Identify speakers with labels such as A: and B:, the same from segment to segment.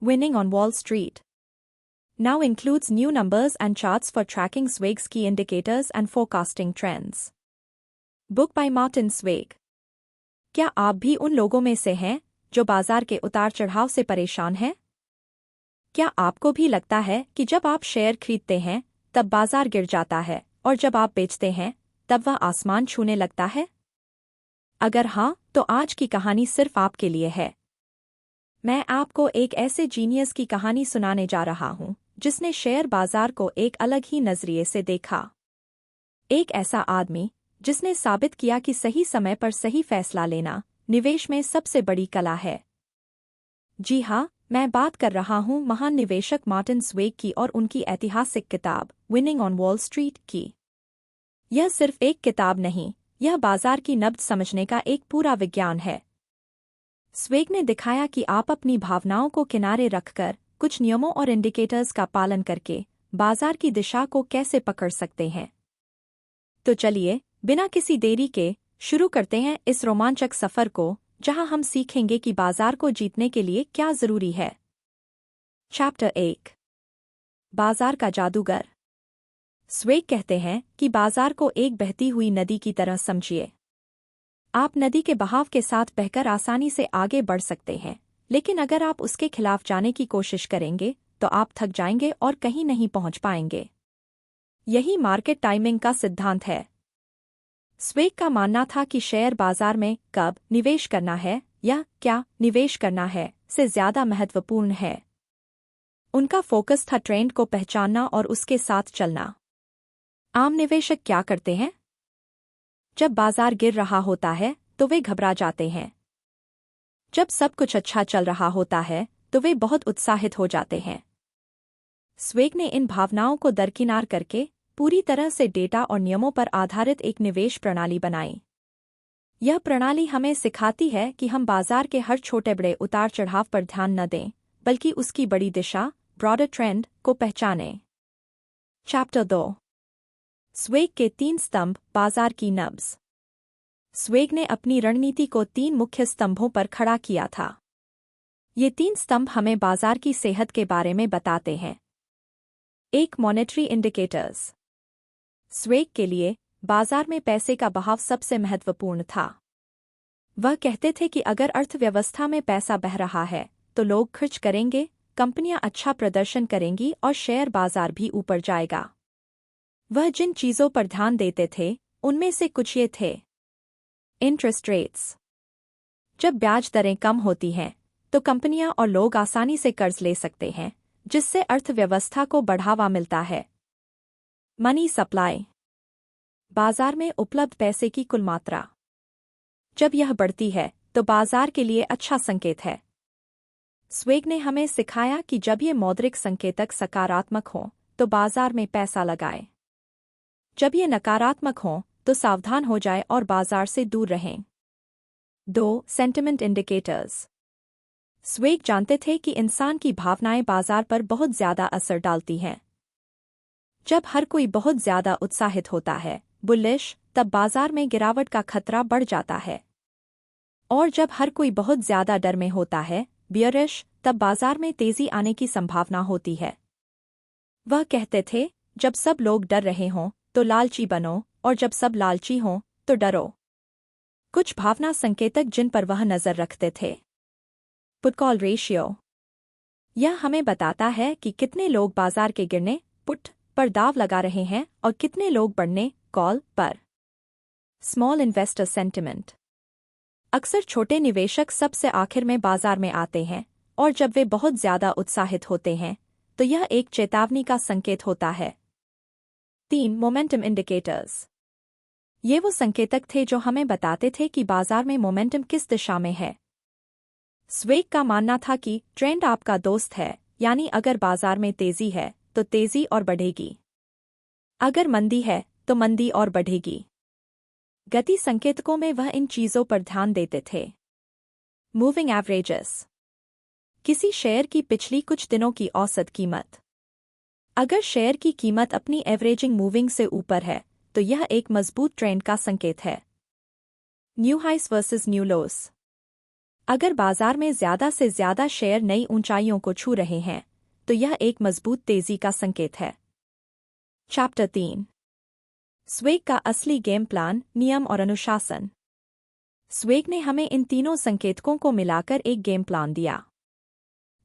A: Winning on Wall Street now includes new numbers and charts for tracking Zweig's key indicators and forecasting trends. Book by Martin Zweig. क्या आप भी उन लोगों में से हैं जो बाजार के उतार चढ़ाव से परेशान हैं? क्या आपको भी लगता है कि जब आप शेयर खरीदते हैं तब बाजार गिर जाता है और जब आप बेचते हैं तब वह आसमान छूने लगता है? अगर हाँ, तो आज की कहानी सिर्फ आपके लिए है। मैं आपको एक ऐसे जीनियस की कहानी सुनाने जा रहा हूं जिसने शेयर बाजार को एक अलग ही नजरिए से देखा। एक ऐसा आदमी जिसने साबित किया कि सही समय पर सही फैसला लेना निवेश में सबसे बड़ी कला है। जी हाँ, मैं बात कर रहा हूँ महान निवेशक मार्टिन स्वेग की और उनकी ऐतिहासिक किताब विनिंग ऑन वॉल स्ट्रीट की। यह सिर्फ एक किताब नहीं, यह बाजार की नब्ज समझने का एक पूरा विज्ञान है। स्वेग ने दिखाया कि आप अपनी भावनाओं को किनारे रखकर कुछ नियमों और इंडिकेटर्स का पालन करके बाजार की दिशा को कैसे पकड़ सकते हैं। तो चलिए, बिना किसी देरी के शुरू करते हैं इस रोमांचक सफर को, जहां हम सीखेंगे कि बाजार को जीतने के लिए क्या जरूरी है। चैप्टर 1 बाजार का जादूगर। स्वेग कहते हैं कि बाजार को एक बहती हुई नदी की तरह समझिए। आप नदी के बहाव के साथ बहकर आसानी से आगे बढ़ सकते हैं, लेकिन अगर आप उसके खिलाफ जाने की कोशिश करेंगे तो आप थक जाएंगे और कहीं नहीं पहुंच पाएंगे। यही मार्केट टाइमिंग का सिद्धांत है। स्वेग का मानना था कि शेयर बाजार में कब निवेश करना है या क्या निवेश करना है से ज्यादा महत्वपूर्ण है। उनका फोकस था ट्रेंड को पहचानना और उसके साथ चलना। आम निवेशक क्या करते हैं? जब बाजार गिर रहा होता है तो वे घबरा जाते हैं। जब सब कुछ अच्छा चल रहा होता है तो वे बहुत उत्साहित हो जाते हैं। स्वेग ने इन भावनाओं को दरकिनार करके पूरी तरह से डेटा और नियमों पर आधारित एक निवेश प्रणाली बनाई। यह प्रणाली हमें सिखाती है कि हम बाजार के हर छोटे बड़े उतार चढ़ाव पर ध्यान न दें, बल्कि उसकी बड़ी दिशा, ब्रॉडर ट्रेंड, को पहचानें। चैप्टर 2 स्वेग के 3 स्तंभ, बाजार की नब्ज। स्वेग ने अपनी रणनीति को 3 मुख्य स्तंभों पर खड़ा किया था। ये 3 स्तंभ हमें बाजार की सेहत के बारे में बताते हैं। 1 मॉनेटरी इंडिकेटर्स। स्वेग के लिए बाजार में पैसे का बहाव सबसे महत्वपूर्ण था। वह कहते थे कि अगर अर्थव्यवस्था में पैसा बह रहा है तो लोग खर्च करेंगे, कंपनियां अच्छा प्रदर्शन करेंगी और शेयर बाजार भी ऊपर जाएगा। वह जिन चीजों पर ध्यान देते थे उनमें से कुछ ये थे। Interest rates. जब ब्याज दरें कम होती हैं तो कंपनियां और लोग आसानी से कर्ज ले सकते हैं, जिससे अर्थव्यवस्था को बढ़ावा मिलता है। Money supply. बाजार में उपलब्ध पैसे की कुल मात्रा। जब यह बढ़ती है तो बाजार के लिए अच्छा संकेत है। स्वेग ने हमें सिखाया कि जब ये मौद्रिक संकेतक सकारात्मक हों तो बाजार में पैसा लगाएं। जब ये नकारात्मक हों तो सावधान हो जाए और बाजार से दूर रहें। 2 सेंटिमेंट इंडिकेटर्स। स्वेग जानते थे कि इंसान की भावनाएं बाजार पर बहुत ज्यादा असर डालती हैं। जब हर कोई बहुत ज्यादा उत्साहित होता है, बुलिश, तब बाजार में गिरावट का खतरा बढ़ जाता है। और जब हर कोई बहुत ज्यादा डर में होता है, बियरिश, तब बाजार में तेजी आने की संभावना होती है। वह कहते थे, जब सब लोग डर रहे हों तो लालची बनो, और जब सब लालची हों तो डरो। कुछ भावना संकेतक जिन पर वह नजर रखते थे। Put call ratio. यह हमें बताता है कि कितने लोग बाजार के गिरने, पुट, पर दाव लगा रहे हैं और कितने लोग बढ़ने, कॉल, पर। Small investor sentiment. अक्सर छोटे निवेशक सबसे आखिर में बाजार में आते हैं, और जब वे बहुत ज्यादा उत्साहित होते हैं तो यह एक चेतावनी का संकेत होता है। 3 मोमेंटम इंडिकेटर्स। ये वो संकेतक थे जो हमें बताते थे कि बाजार में मोमेंटम किस दिशा में है। स्वेग का मानना था कि ट्रेंड आपका दोस्त है, यानी अगर बाजार में तेजी है तो तेजी और बढ़ेगी। अगर मंदी है तो मंदी और बढ़ेगी। गति संकेतकों में वह इन चीजों पर ध्यान देते थे। Moving averages. किसी शेयर की पिछली कुछ दिनों की औसत कीमत। अगर शेयर की कीमत अपनी एवरेजिंग मूविंग से ऊपर है तो यह एक मजबूत ट्रेंड का संकेत है। न्यू हाइस वर्सेस न्यू लोस। अगर बाजार में ज्यादा से ज्यादा शेयर नई ऊंचाइयों को छू रहे हैं तो यह एक मजबूत तेजी का संकेत है। चैप्टर 3 स्वेग का असली गेम प्लान, नियम और अनुशासन। स्वेग ने हमें इन तीनों संकेतकों को मिलाकर एक गेम प्लान दिया।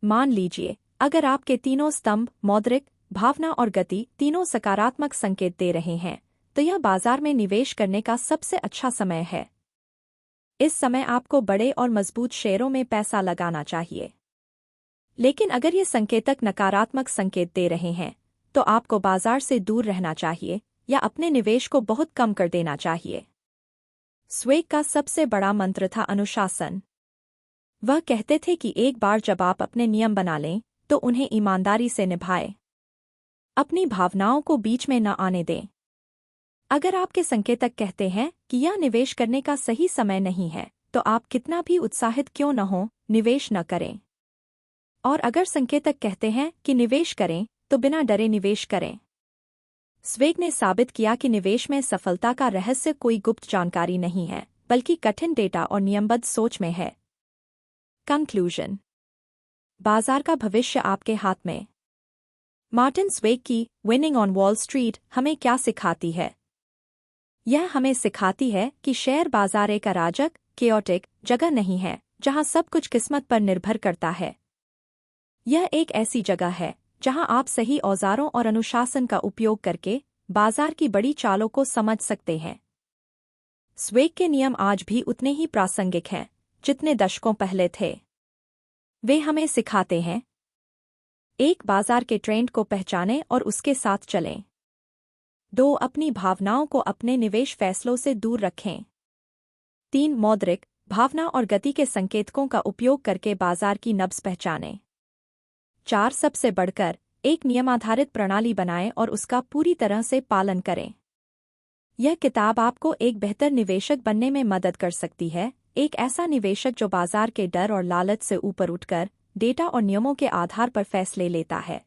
A: मान लीजिए, अगर आपके तीनों स्तंभ मौद्रिक, भावना और गति तीनों सकारात्मक संकेत दे रहे हैं तो यह बाजार में निवेश करने का सबसे अच्छा समय है। इस समय आपको बड़े और मजबूत शेयरों में पैसा लगाना चाहिए। लेकिन अगर ये संकेतक नकारात्मक संकेत दे रहे हैं तो आपको बाजार से दूर रहना चाहिए या अपने निवेश को बहुत कम कर देना चाहिए। स्वेग का सबसे बड़ा मंत्र था अनुशासन। वह कहते थे कि एक बार जब आप अपने नियम बना लें तो उन्हें ईमानदारी से निभाएं। अपनी भावनाओं को बीच में न आने दें। अगर आपके संकेतक कहते हैं कि यह निवेश करने का सही समय नहीं है तो आप कितना भी उत्साहित क्यों न हो, निवेश न करें। और अगर संकेतक कहते हैं कि निवेश करें तो बिना डरे निवेश करें। स्वेग ने साबित किया कि निवेश में सफलता का रहस्य कोई गुप्त जानकारी नहीं है, बल्कि कठिन डेटा और नियमबद्ध सोच में है। कंक्लूजन। बाजार का भविष्य आपके हाथ में। मार्टिन स्वेग की विनिंग ऑन वॉल स्ट्रीट हमें क्या सिखाती है? यह हमें सिखाती है कि शेयर बाजार एक अराजक, केओटिक जगह नहीं है जहां सब कुछ किस्मत पर निर्भर करता है। यह एक ऐसी जगह है जहां आप सही औजारों और अनुशासन का उपयोग करके बाजार की बड़ी चालों को समझ सकते हैं। स्वेग के नियम आज भी उतने ही प्रासंगिक हैं जितने दशकों पहले थे। वे हमें सिखाते हैं: 1. बाजार के ट्रेंड को पहचानें और उसके साथ चलें। 2. अपनी भावनाओं को अपने निवेश फैसलों से दूर रखें। 3. मौद्रिक, भावना और गति के संकेतकों का उपयोग करके बाजार की नब्ज पहचानें। 4. सबसे बढ़कर एक नियमाधारित प्रणाली बनाएं और उसका पूरी तरह से पालन करें। यह किताब आपको एक बेहतर निवेशक बनने में मदद कर सकती है, एक ऐसा निवेशक जो बाजार के डर और लालच से ऊपर उठकर डेटा और नियमों के आधार पर फैसले लेता है।